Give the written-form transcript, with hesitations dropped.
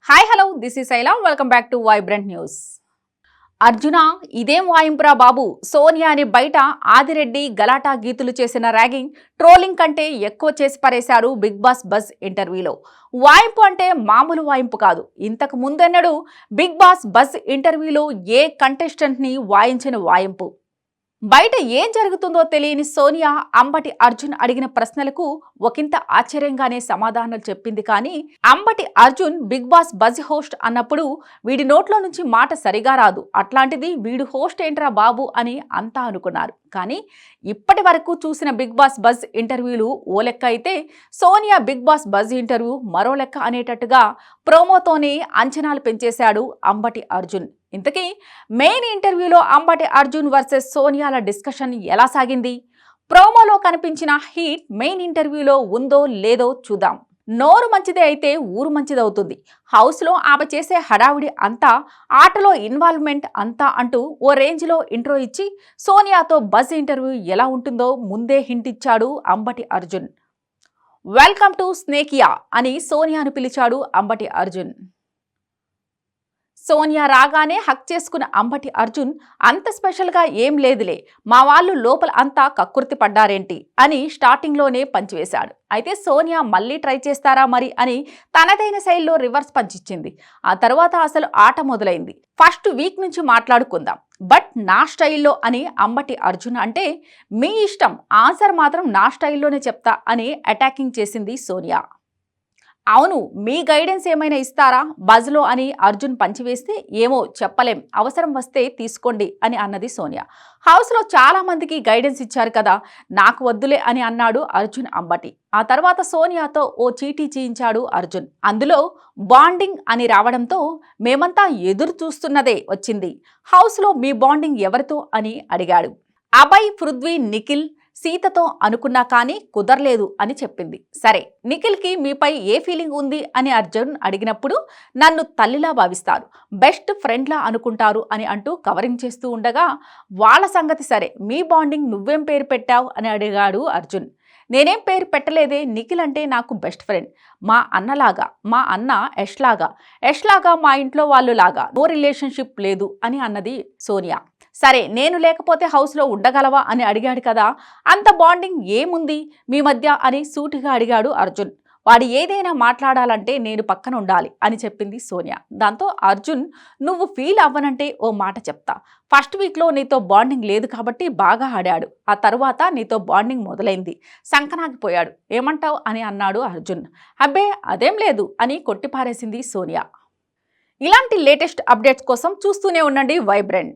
Hi hello this is Shaila welcome back to vibrant news. Arjuna ఇదేం వాయింపురా బాబు, సోనియాని బయట ఆదిరెడ్డి గలాటా గీతులు చేసిన ragging trolling కంటే ఎక్కువ చేసి పరేశారు బిగ్ బాస్ బజ్ ఇంటర్వ్యూలో. వాయింపు అంటే మామూలు వాయింపు కాదు. ఇంతకు ముందెన్నడూ బిగ్ బాస్ బజ్ ఇంటర్వ్యూలో ఏ కంటెస్టెంట్ ని వాయించిన వాయింపు. బయట ఏం జరుగుతుందో తెలియని సోనియా అంబటి అర్జున్ అడిగిన ప్రశ్నలకు ఒకంత ఆశ్చర్యంగానే సమాధానాలు చెప్పింది. కానీ Ambati Arjun Bigg Boss Buzz host అన్నప్పుడు వీడి నోట్లో నుంచి మాట సరిగా రాదు, అట్లాంటిది వీడు హోస్ట్ ఏంట్రా బాబు అని అంతా అనుకున్నారు. కానీ ఇప్పటి వరకు చూసిన బిగ్ బాస్ బజ్ ఇంటర్వ్యూలు ఓ లెక్క అయితే Sonia Bigg Boss Buzz interview మరో లెక్క అనేటట్టుగా ప్రోమోతోనే అంచనాలు పెంచేశాడు అంబటి అర్జున్. ఇంతకీ మెయిన్ ఇంటర్వ్యూలో అంబటి అర్జున్ వర్సెస్ సోనియాల డిస్కషన్ ఎలా సాగింది? ప్రోమోలో కనిపించిన హీట్ మెయిన్ ఇంటర్వ్యూలో ఉందో లేదో చూద్దాం. నోరు మంచిదే అయితే ఊరు మంచిదవుతుంది. హౌస్లో ఆమె చేసే హడావిడి అంతా, ఆటలో ఇన్వాల్వ్మెంట్ అంతా అంటూ ఓ రేంజ్లో ఇంట్రో ఇచ్చి సోనియాతో బజ్ ఇంటర్వ్యూ ఎలా ఉంటుందో ముందే హింట్ ఇచ్చాడు అంబటి అర్జున్. వెల్కమ్ టు స్నేకియా అని సోనియాను పిలిచాడు అంబటి అర్జున్. సోనియా రాగానే హక్ చేసుకున్న అంబటి అర్జున్ అంత స్పెషల్గా ఏం లేదులే, మా వాళ్ళు లోపల అంతా కక్కుర్తి పడ్డారేంటి అని స్టార్టింగ్లోనే పంచివేశాడు. అయితే సోనియా మళ్ళీ ట్రై చేస్తారా మరి అని తనదైన శైలిలో రివర్స్ పంచిచ్చింది. ఆ తర్వాత అసలు ఆట మొదలైంది. ఫస్ట్ వీక్ నుంచి మాట్లాడుకుందాం, బట్ నా స్టైల్లో అని అంబటి అర్జున్ అంటే, మీ ఇష్టం, ఆన్సర్ మాత్రం నా స్టైల్లోనే చెప్తా అని అటాకింగ్ చేసింది సోనియా. అవును, మీ గైడెన్స్ ఏమైనా ఇస్తారా బజ్లో అని అర్జున్ పంచివేస్తే, ఏమో చెప్పలేం, అవసరం వస్తే తీసుకోండి అని అన్నది సోనియా. హౌస్లో చాలా మందికి గైడెన్స్ ఇచ్చారు కదా, నాకు వద్దులే అని అన్నాడు అర్జున్ అంబటి. ఆ తర్వాత సోనియాతో ఓ చీటీ చేయించాడు అర్జున్. అందులో బాండింగ్ అని రావడంతో మేమంతా ఎదురు చూస్తున్నదే వచ్చింది. హౌస్లో మీ బాండింగ్ ఎవరితో అని అడిగాడు. అభయ్, పృథ్వీ, నిఖిల్, సీతతో అనుకున్నా కానీ కుదరలేదు అని చెప్పింది. సరే, నిఖిల్కి మీపై ఏ ఫీలింగ్ ఉంది అని అర్జున్ అడిగినప్పుడు, నన్ను తల్లిలా భావిస్తారు, బెస్ట్ ఫ్రెండ్లా అనుకుంటారు అని అంటూ కవరింగ్ చేస్తూ ఉండగా, వాళ్ళ సంగతి సరే, మీ బాండింగ్ నువ్వేం పేరు పెట్టావు అని అడిగాడు అర్జున్. నేనేం పేరు పెట్టలేదే, నిఖిల్ అంటే నాకు బెస్ట్ ఫ్రెండ్, మా అన్నలాగా, మా అన్న యష్ లాగా మా ఇంట్లో వాళ్ళు లాగా, నో రిలేషన్షిప్ లేదు అని అన్నది సోనియా. సరే, నేను లేకపోతే హౌస్లో ఉండగలవా అని అడిగాడు కదా, అంత బాండింగ్ ఏముంది మీ మధ్య అని సూటిగా అడిగాడు అర్జున్. వాడు ఏదైనా మాట్లాడాలంటే నేను పక్కన ఉండాలి అని చెప్పింది సోనియా. దాంతో అర్జున్, నువ్వు ఫీల్ అవ్వనంటే ఓ మాట చెప్తా, ఫస్ట్ వీక్లో నీతో బాండింగ్ లేదు కాబట్టి బాగా ఆడాడు, ఆ తర్వాత నీతో బాండింగ్ మొదలైంది, సంకనాగిపోయాడు, ఏమంటావు అని అన్నాడు అర్జున్. అబ్బే అదేం లేదు అని కొట్టిపారేసింది సోనియా. ఇలాంటి లేటెస్ట్ అప్డేట్స్ కోసం చూస్తూనే ఉండండి వైబ్రెంట్.